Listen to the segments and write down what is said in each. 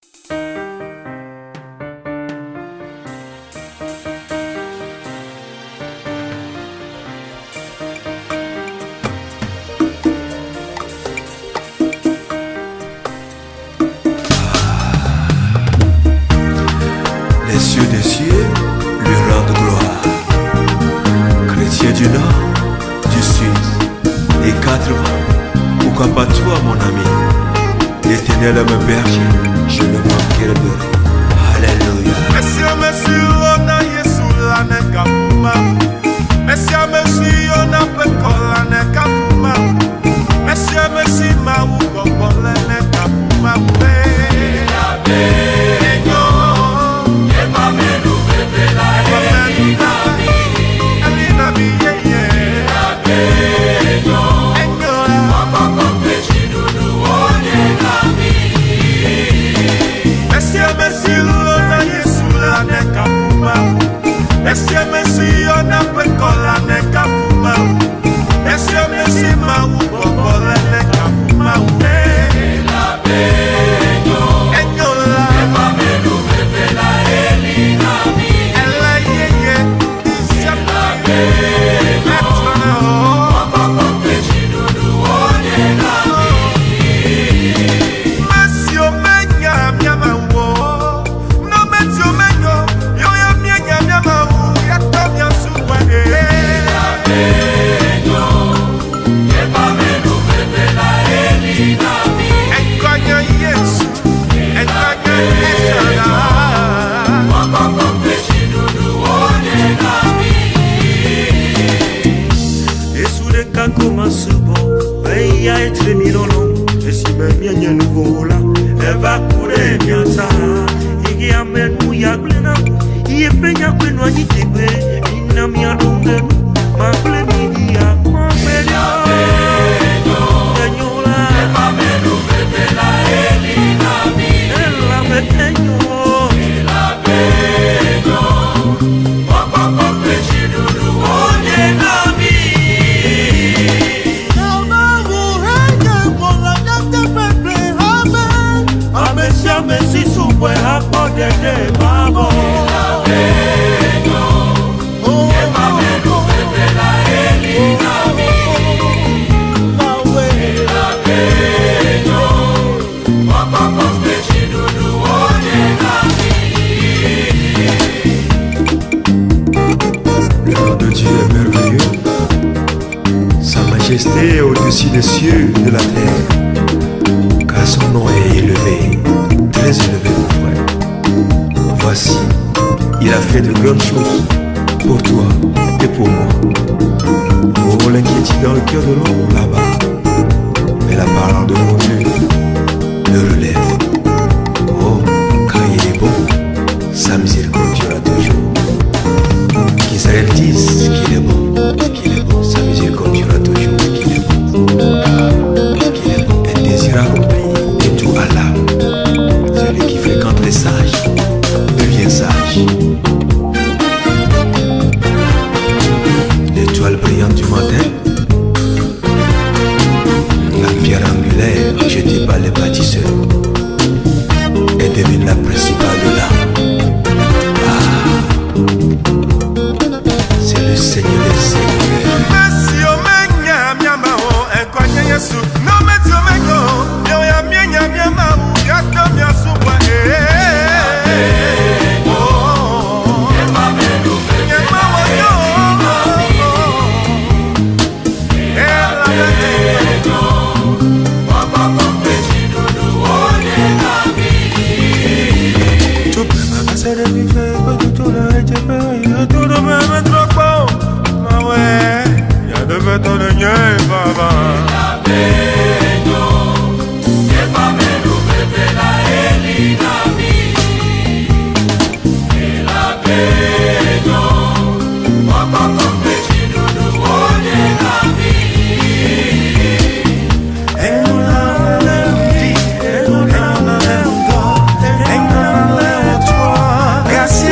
Les cieux des cieux lui rendent gloire. Chrétien du nord, du sud, des quatre vents, pourquoi pas toi mon ami? L'Éternel me berger, je ne manquerai de rien. Alléluia. Messiame, on a Yesu la nekapuma. Messiame, on a pekola nekapuma. Messiame, ma ugo bole nekapuma. Messiame, on a pekola nekapuma. Messiame, ma ugo bole nekapuma. Au-dessus des cieux de la terre, car son nom est élevé, très élevé mon frère. Voici, il a fait de grandes choses pour toi et pour moi. Oh, l'inquiétude dans le cœur de l'homme là-bas, mais la parole de mon Dieu le relève. Oh, car il est bon, sa miséricorde durera toujours. Qu'Israël dise qu'il est bon, sa miséricorde durera toujours. Et tout Allah, celui qui fréquente les sages devient sage. L'étoile brillante du matin, la pierre angulaire jetée par les bâtisseurs, est devenue la principale de l'âme. C'est le Seigneur des Seigneurs. Gracias.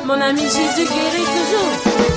Mon ami Jésus guérit toujours.